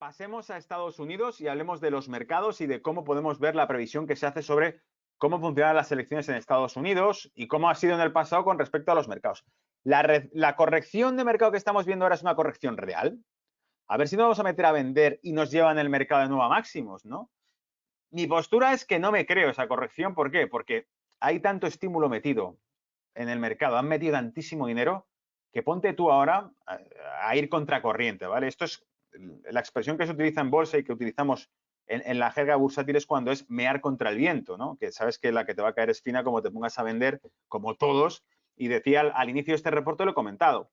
Pasemos a Estados Unidos y hablemos de los mercados y de cómo podemos ver la previsión que se hace sobre cómo funcionan las elecciones en Estados Unidos y cómo ha sido en el pasado con respecto a los mercados. La corrección de mercado que estamos viendo ahora es una corrección real. A ver si nos vamos a meter a vender y nos llevan el mercado de nuevo a máximos, ¿no? Mi postura es que no me creo esa corrección. ¿Por qué? Porque hay tanto estímulo metido en el mercado, han metido tantísimo dinero que ponte tú ahora a ir contracorriente, ¿vale? Esto es la expresión que se utiliza en bolsa y que utilizamos en la jerga bursátil es cuando es mear contra el viento, ¿no? Que sabes que la que te va a caer es fina como te pongas a vender, como todos. Y decía al inicio de este reporte, lo he comentado.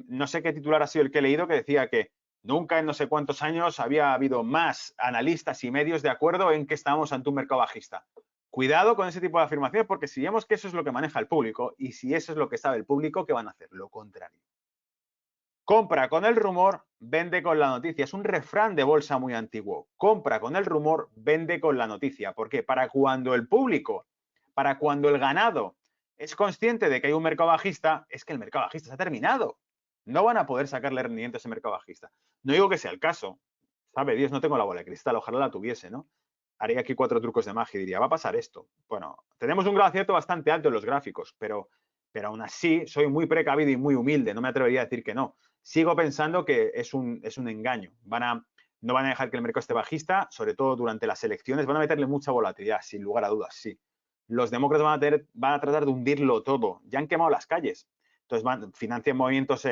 No sé qué titular ha sido el que he leído, que decía que nunca en no sé cuántos años había habido más analistas y medios de acuerdo en que estábamos ante un mercado bajista. Cuidado con ese tipo de afirmaciones porque si vemos que eso es lo que maneja el público y si eso es lo que sabe el público, ¿qué van a hacer? Lo contrario. Compra con el rumor, vende con la noticia. Es un refrán de bolsa muy antiguo. Compra con el rumor, vende con la noticia. ¿Por qué? Para cuando el público, para cuando el ganado es consciente de que hay un mercado bajista, es que el mercado bajista se ha terminado. No van a poder sacarle rendimiento a ese mercado bajista. No digo que sea el caso. Sabe Dios, no tengo la bola de cristal, ojalá la tuviese, ¿no? Haría aquí 4 trucos de magia y diría, va a pasar esto. Bueno, tenemos un grado de acierto bastante alto en los gráficos, pero aún así soy muy precavido y muy humilde, no me atrevería a decir que no. Sigo pensando que es un engaño. No van a dejar que el mercado esté bajista, sobre todo durante las elecciones, van a meterle mucha volatilidad, sin lugar a dudas, sí. Los demócratas van a tratar de hundirlo todo. Ya han quemado las calles. Entonces financian movimientos,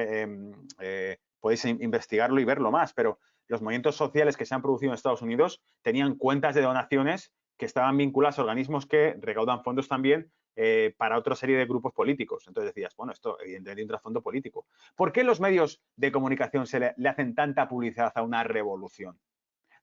podéis investigarlo y verlo más, pero los movimientos sociales que se han producido en Estados Unidos tenían cuentas de donaciones que estaban vinculadas a organismos que recaudan fondos también para otra serie de grupos políticos. Entonces decías, bueno, esto evidentemente tiene un trasfondo político. ¿Por qué los medios de comunicación le hacen tanta publicidad a una revolución?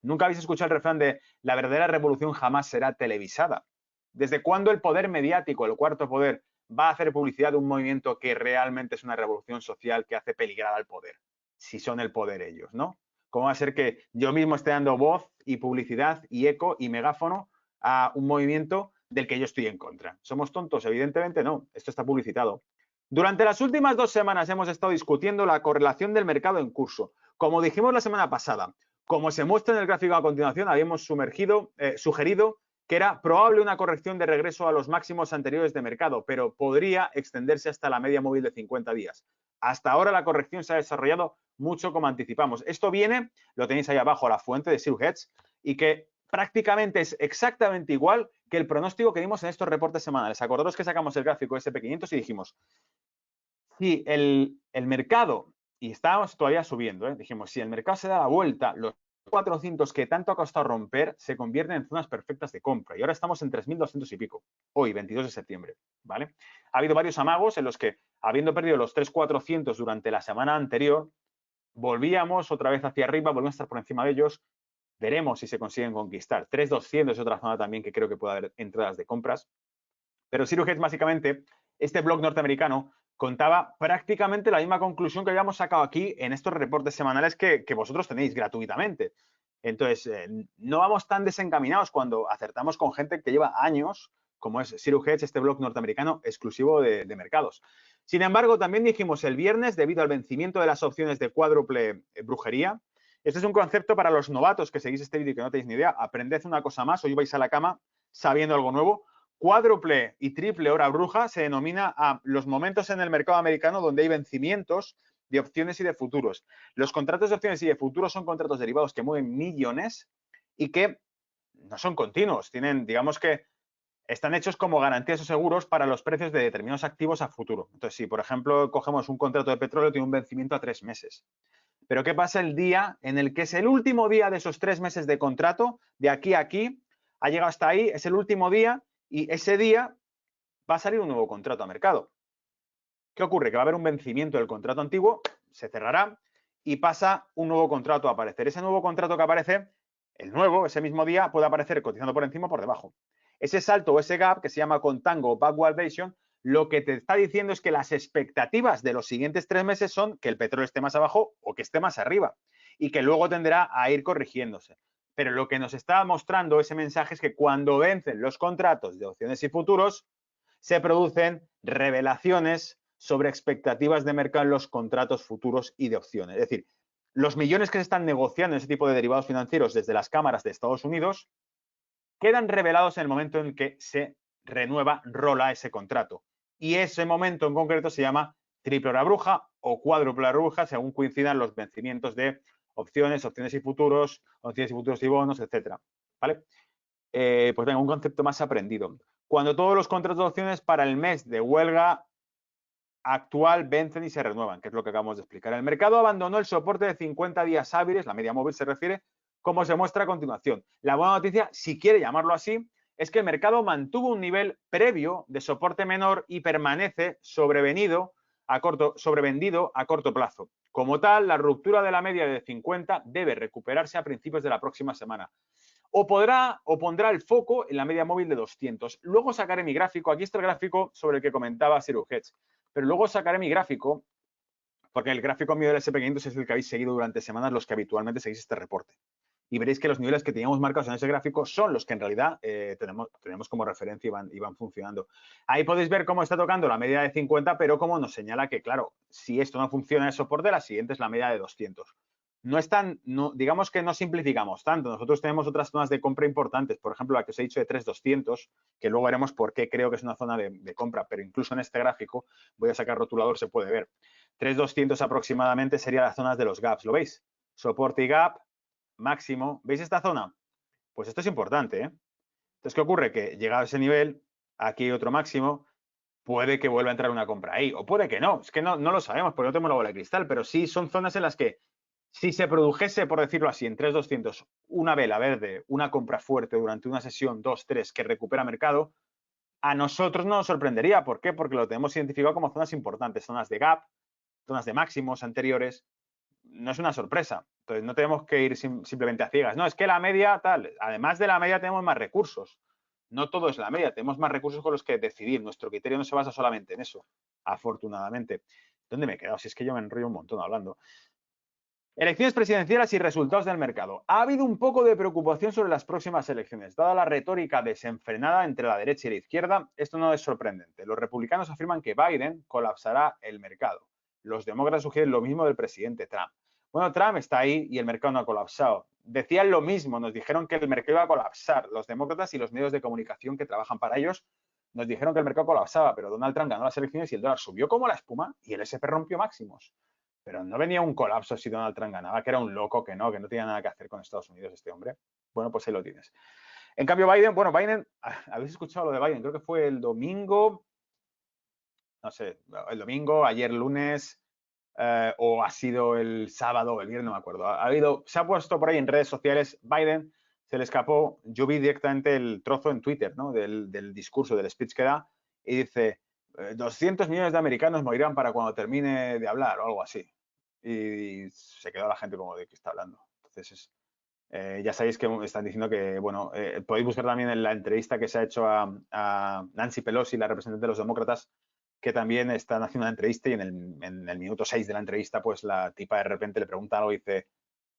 ¿Nunca habéis escuchado el refrán de la verdadera revolución jamás será televisada? ¿Desde cuándo el poder mediático, el cuarto poder, va a hacer publicidad de un movimiento que realmente es una revolución social que hace peligrar al poder? Si son el poder ellos, ¿no? ¿Cómo va a ser que yo mismo esté dando voz y publicidad y eco y megáfono a un movimiento del que yo estoy en contra? ¿Somos tontos? Evidentemente no. Esto está publicitado. Durante las últimas 2 semanas hemos estado discutiendo la correlación del mercado en curso. Como dijimos la semana pasada, como se muestra en el gráfico a continuación, habíamos sugerido que era probable una corrección de regreso a los máximos anteriores de mercado, pero podría extenderse hasta la media móvil de 50 días. Hasta ahora la corrección se ha desarrollado mucho como anticipamos. Esto viene, lo tenéis ahí abajo, la fuente de Zero Hedge, y que prácticamente es exactamente igual que el pronóstico que dimos en estos reportes semanales. Acordaros que sacamos el gráfico SP500 y dijimos, si el mercado, y estábamos todavía subiendo, dijimos, si el mercado se da la vuelta, los 400 que tanto ha costado romper se convierten en zonas perfectas de compra. Y ahora estamos en 3.200 y pico, hoy, 22 de septiembre, ¿vale? Ha habido varios amagos en los que, habiendo perdido los 3.400 durante la semana anterior, volvíamos otra vez hacia arriba, volvemos a estar por encima de ellos. Veremos si se consiguen conquistar. 3.200 es otra zona también que creo que puede haber entradas de compras. Pero Zero Hedge, básicamente, este blog norteamericano contaba prácticamente la misma conclusión que habíamos sacado aquí en estos reportes semanales que vosotros tenéis gratuitamente. Entonces, no vamos tan desencaminados cuando acertamos con gente que lleva años, como es Zero Hedge, este blog norteamericano exclusivo de mercados. Sin embargo, también dijimos el viernes, debido al vencimiento de las opciones de cuádruple brujería, este es un concepto para los novatos que seguís este vídeo y que no tenéis ni idea, aprended una cosa más, hoy vais a la cama sabiendo algo nuevo. Cuádruple y triple hora bruja se denomina a los momentos en el mercado americano donde hay vencimientos de opciones y de futuros. Los contratos de opciones y de futuros son contratos derivados que mueven millones y que no son continuos. Tienen, digamos que, están hechos como garantías o seguros para los precios de determinados activos a futuro. Entonces, si, por ejemplo, cogemos un contrato de petróleo, tiene un vencimiento a 3 meses. Pero ¿qué pasa el día en el que es el último día de esos 3 meses de contrato? De aquí a aquí, ha llegado hasta ahí, es el último día y ese día va a salir un nuevo contrato a mercado. ¿Qué ocurre? Que va a haber un vencimiento del contrato antiguo, se cerrará y pasa un nuevo contrato a aparecer. Ese nuevo contrato que aparece, el nuevo, ese mismo día, puede aparecer cotizando por encima o por debajo. Ese salto o ese gap, que se llama contango o backwardation, lo que te está diciendo es que las expectativas de los siguientes 3 meses son que el petróleo esté más abajo o que esté más arriba y que luego tenderá a ir corrigiéndose. Pero lo que nos está mostrando ese mensaje es que cuando vencen los contratos de opciones y futuros, se producen revelaciones sobre expectativas de mercado en los contratos futuros y de opciones. Es decir, los millones que se están negociando en ese tipo de derivados financieros desde las cámaras de Estados Unidos quedan revelados en el momento en el que se rola ese contrato. Y ese momento en concreto se llama triple hora bruja o cuádruple hora bruja, según coincidan los vencimientos de opciones y futuros y bonos, etcétera. ¿Vale? Pues venga, un concepto más aprendido. Cuando todos los contratos de opciones para el mes de huelga actual vencen y se renuevan, que es lo que acabamos de explicar. El mercado abandonó el soporte de 50 días hábiles, la media móvil se refiere, como se muestra a continuación. La buena noticia, si quiere llamarlo así, es que el mercado mantuvo un nivel previo de soporte menor y permanece sobrevendido a corto plazo. Como tal, la ruptura de la media de 50 debe recuperarse a principios de la próxima semana. O pondrá el foco en la media móvil de 200. Luego sacaré mi gráfico. Aquí está el gráfico sobre el que comentaba Zero Hedge. Pero luego sacaré mi gráfico, porque el gráfico mío del SP500 es el que habéis seguido durante semanas los que habitualmente seguís este reporte. Y veréis que los niveles que teníamos marcados en ese gráfico son los que en realidad tenemos como referencia y van funcionando. Ahí podéis ver cómo está tocando la media de 50, pero como nos señala que, claro, si esto no funciona el soporte, la siguiente es la media de 200. No es tan, digamos que no simplificamos tanto. Nosotros tenemos otras zonas de compra importantes, por ejemplo, la que os he dicho de 3.200, que luego veremos por qué creo que es una zona de compra, pero incluso en este gráfico, voy a sacar rotulador, se puede ver. 3.200 aproximadamente serían las zonas de los gaps, ¿lo veis? Soporte y gap, máximo. ¿Veis esta zona? Pues esto es importante, ¿eh? Entonces, ¿qué ocurre? Que llegado a ese nivel, aquí hay otro máximo, puede que vuelva a entrar una compra ahí, o puede que no. Es que no lo sabemos, porque no tenemos la bola de cristal, pero sí son zonas en las que si se produjese, por decirlo así, en 3.200, una vela verde, una compra fuerte durante una sesión, 2, 3, que recupera mercado, a nosotros no nos sorprendería. ¿Por qué? Porque lo tenemos identificado como zonas importantes, zonas de gap, zonas de máximos anteriores. No es una sorpresa. Entonces, no tenemos que ir simplemente a ciegas. No, es que la media, tal. Además de la media, tenemos más recursos. No todo es la media, tenemos más recursos con los que decidir. Nuestro criterio no se basa solamente en eso, afortunadamente. ¿Dónde me he quedado? Si es que yo me enrollo un montón hablando. Elecciones presidenciales y resultados del mercado. Ha habido un poco de preocupación sobre las próximas elecciones. Dada la retórica desenfrenada entre la derecha y la izquierda, esto no es sorprendente. Los republicanos afirman que Biden colapsará el mercado. Los demócratas sugieren lo mismo del presidente Trump. Bueno, Trump está ahí y el mercado no ha colapsado. Decían lo mismo, nos dijeron que el mercado iba a colapsar. Los demócratas y los medios de comunicación que trabajan para ellos nos dijeron que el mercado colapsaba, pero Donald Trump ganó las elecciones y el dólar subió como la espuma y el S&P rompió máximos. Pero no venía un colapso si Donald Trump ganaba, que era un loco, que no tenía nada que hacer con Estados Unidos este hombre. Bueno, pues ahí lo tienes. En cambio, Biden, ¿habéis escuchado lo de Biden? Creo que fue el domingo, no sé, el domingo, ayer lunes, o ha sido el sábado o el viernes, no me acuerdo. Se ha puesto por ahí en redes sociales, Biden se le escapó, yo vi directamente el trozo en Twitter, ¿no? Del discurso, del speech que da, y dice, 200 millones de americanos morirán para cuando termine de hablar, o algo así. Y se quedó la gente como de qué está hablando. Entonces, ya sabéis que están diciendo que, bueno, podéis buscar también en la entrevista que se ha hecho a Nancy Pelosi, la representante de los demócratas, que también están haciendo una entrevista y en el minuto 6 de la entrevista, pues la tipa de repente le pregunta algo y dice,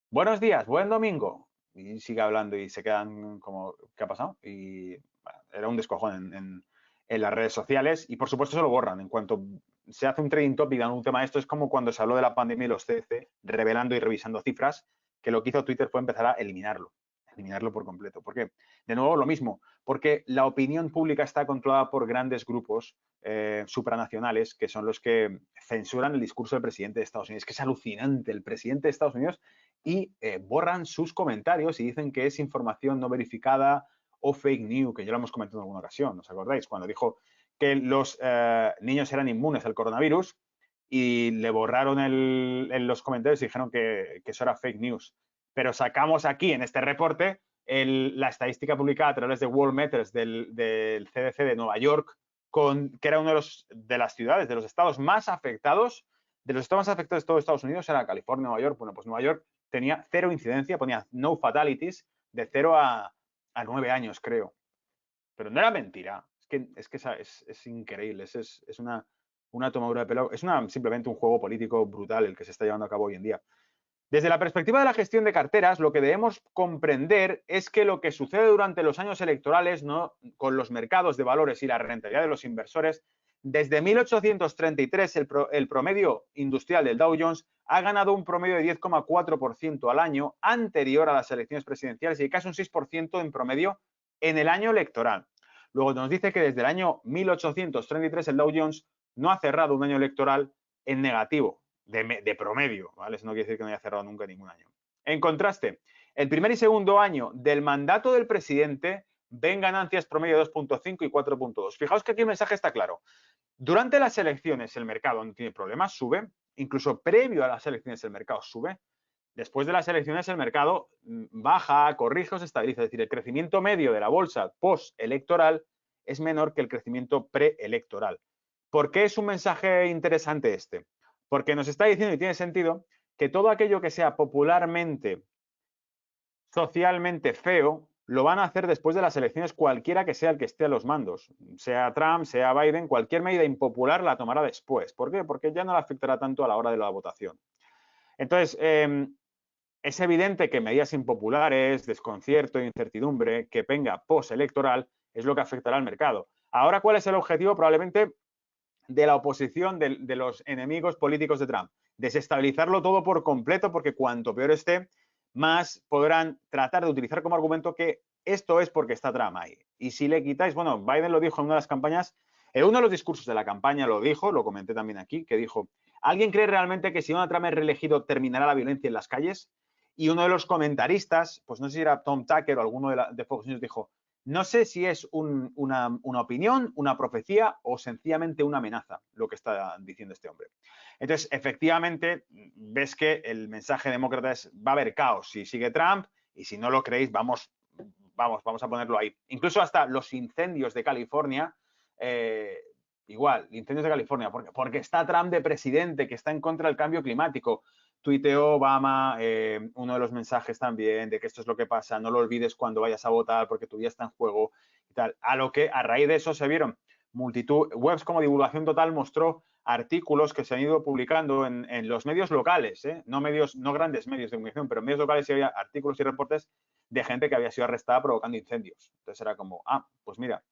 buenos días, buen domingo. Y sigue hablando y se quedan como, ¿qué ha pasado? Y bueno, era un descojón en las redes sociales y por supuesto se lo borran. En cuanto se hace un trading topic en un tema de esto, es como cuando se habló de la pandemia y los CDC revelando y revisando cifras, que lo que hizo Twitter fue empezar a eliminarlo por completo. ¿Por qué? De nuevo, lo mismo, porque la opinión pública está controlada por grandes grupos supranacionales que son los que censuran el discurso del presidente de Estados Unidos. Es que es alucinante, el presidente de Estados Unidos, y borran sus comentarios y dicen que es información no verificada o fake news, que ya lo hemos comentado en alguna ocasión, ¿os acordáis? Cuando dijo que los niños eran inmunes al coronavirus y le borraron en los comentarios y dijeron que eso era fake news. Pero sacamos aquí en este reporte la estadística publicada a través de World Matters del CDC de Nueva York, que era uno de las ciudades, de los estados más afectados, de los estados más afectados de todo Estados Unidos, era California, Nueva York. Bueno, pues Nueva York tenía 0 incidencia, ponía no fatalities de 0 a 9 años, creo. Pero no era mentira. Es que es increíble. Es una tomadura de pelo. Es simplemente un juego político brutal el que se está llevando a cabo hoy en día. Desde la perspectiva de la gestión de carteras, lo que debemos comprender es que lo que sucede durante los años electorales, ¿no?, con los mercados de valores y la rentabilidad de los inversores Desde 1833 el promedio industrial del Dow Jones ha ganado un promedio de 10,4% al año anterior a las elecciones presidenciales y casi un 6% en promedio en el año electoral. Luego nos dice que desde el año 1833 el Dow Jones no ha cerrado un año electoral en negativo, de promedio, ¿vale? Eso no quiere decir que no haya cerrado nunca ningún año. En contraste, el primer y segundo año del mandato del presidente ven ganancias promedio de 2,5 y 4,2. Fijaos que aquí el mensaje está claro. Durante las elecciones el mercado no tiene problemas, sube. Incluso previo a las elecciones el mercado sube. Después de las elecciones el mercado baja, corrige o se estabiliza. Es decir, el crecimiento medio de la bolsa postelectoral es menor que el crecimiento preelectoral. ¿Por qué es un mensaje interesante este? Porque nos está diciendo, y tiene sentido, que todo aquello que sea popularmente, socialmente feo, lo van a hacer después de las elecciones cualquiera que sea el que esté a los mandos. Sea Trump, sea Biden, cualquier medida impopular la tomará después. ¿Por qué? Porque ya no le afectará tanto a la hora de la votación. Entonces, es evidente que medidas impopulares, desconcierto e incertidumbre que venga postelectoral es lo que afectará al mercado. Ahora, ¿cuál es el objetivo? Probablemente de la oposición, de los enemigos políticos de Trump. Desestabilizarlo todo por completo, porque cuanto peor esté, más podrán tratar de utilizar como argumento que esto es porque está Trump ahí. Y si le quitáis, bueno, Biden lo dijo en una de las campañas, en uno de los discursos de la campaña lo dijo, lo comenté también aquí, que dijo, ¿alguien cree realmente que si Donald Trump es reelegido terminará la violencia en las calles? Y uno de los comentaristas, pues no sé si era Tom Tucker o alguno de Fox News, dijo, no sé si es una opinión, una profecía o sencillamente una amenaza lo que está diciendo este hombre. Entonces, efectivamente, ves que el mensaje demócrata es va a haber caos si sigue Trump y si no lo creéis, vamos a ponerlo ahí. Incluso hasta los incendios de California, igual, incendios de California, porque está Trump de presidente, que está en contra del cambio climático. Tuiteó Obama uno de los mensajes también de que esto es lo que pasa, no lo olvides cuando vayas a votar porque tu día está en juego y tal. A lo que a raíz de eso se vieron multitud, webs como Divulgación Total mostró artículos que se han ido publicando en los medios locales, no grandes medios de comunicación, pero en medios locales sí había artículos y reportes de gente que había sido arrestada provocando incendios. Entonces era como, pues mira,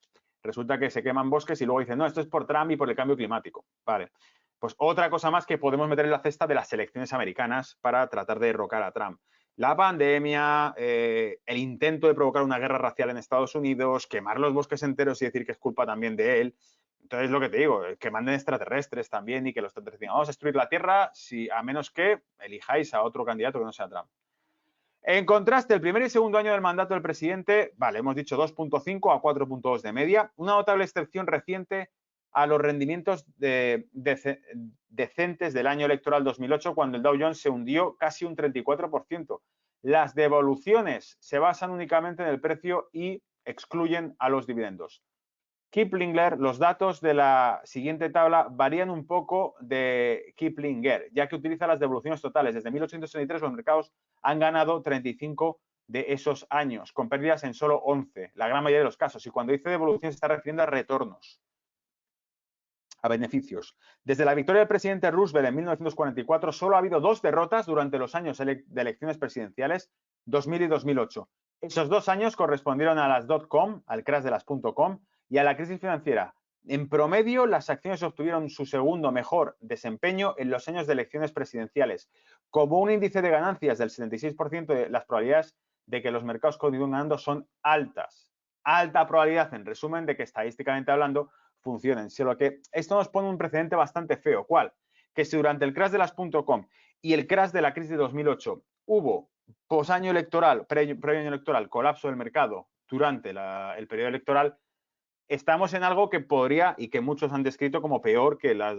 resulta que se queman bosques y luego dicen, no, esto es por Trump y por el cambio climático. Vale. Pues otra cosa más que podemos meter en la cesta de las elecciones americanas para tratar de derrocar a Trump. La pandemia, el intento de provocar una guerra racial en Estados Unidos, quemar los bosques enteros y decir que es culpa también de él. Entonces, lo que te digo, que manden extraterrestres también y que los extraterrestres digan, vamos a destruir la Tierra a menos que elijáis a otro candidato que no sea Trump. En contraste, el primer y segundo año del mandato del presidente, vale, hemos dicho 2,5 a 4,2 de media, una notable excepción reciente a los rendimientos decentes del año electoral 2008, cuando el Dow Jones se hundió casi un 34%. Las devoluciones se basan únicamente en el precio y excluyen a los dividendos. Kiplinger, los datos de la siguiente tabla varían un poco de Kiplinger, ya que utiliza las devoluciones totales. Desde 1863 los mercados han ganado 35 de esos años, con pérdidas en solo 11, la gran mayoría de los casos. Y cuando dice devoluciones se está refiriendo a retornos, a beneficios. Desde la victoria del presidente Roosevelt en 1944 solo ha habido 2 derrotas durante los años de elecciones presidenciales, 2000 y 2008. Esos 2 años correspondieron a las .com, al crash de las .com, y a la crisis financiera. En promedio, las acciones obtuvieron su segundo mejor desempeño en los años de elecciones presidenciales. Como un índice de ganancias del 76%, de las probabilidades de que los mercados continúen ganando son altas. Alta probabilidad, en resumen, de que estadísticamente hablando funcionen. Solo que esto nos pone un precedente bastante feo. ¿Cuál? Que si durante el crash de las .com y el crash de la crisis de 2008 hubo posaño electoral, previo año electoral, colapso del mercado durante el periodo electoral, estamos en algo que podría y que muchos han descrito como peor que la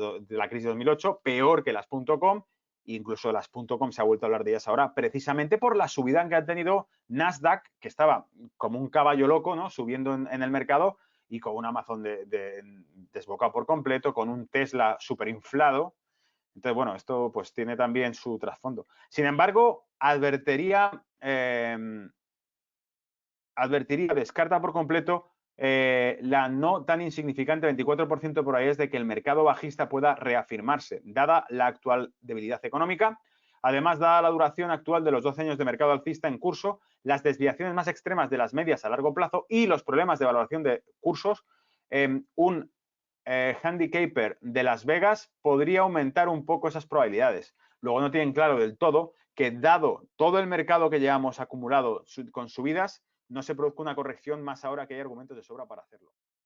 crisis de 2008, peor que las .com, incluso las .com se ha vuelto a hablar de ellas ahora, precisamente por la subida que han tenido Nasdaq, que estaba como un caballo loco, ¿no? Subiendo en el mercado, y con un Amazon desbocado por completo, con un Tesla superinflado. Entonces, bueno, esto pues tiene también su trasfondo. Sin embargo, descarta por completo la no tan insignificante 24% de probabilidades de que el mercado bajista pueda reafirmarse, dada la actual debilidad económica. Además, dada la duración actual de los 12 años de mercado alcista en curso, las desviaciones más extremas de las medias a largo plazo y los problemas de valoración de cursos, un handicaper de Las Vegas podría aumentar un poco esas probabilidades. Luego no tienen claro del todo que, dado todo el mercado que llevamos acumulado con subidas, no se produzca una corrección más ahora que hay argumentos de sobra para hacerlo.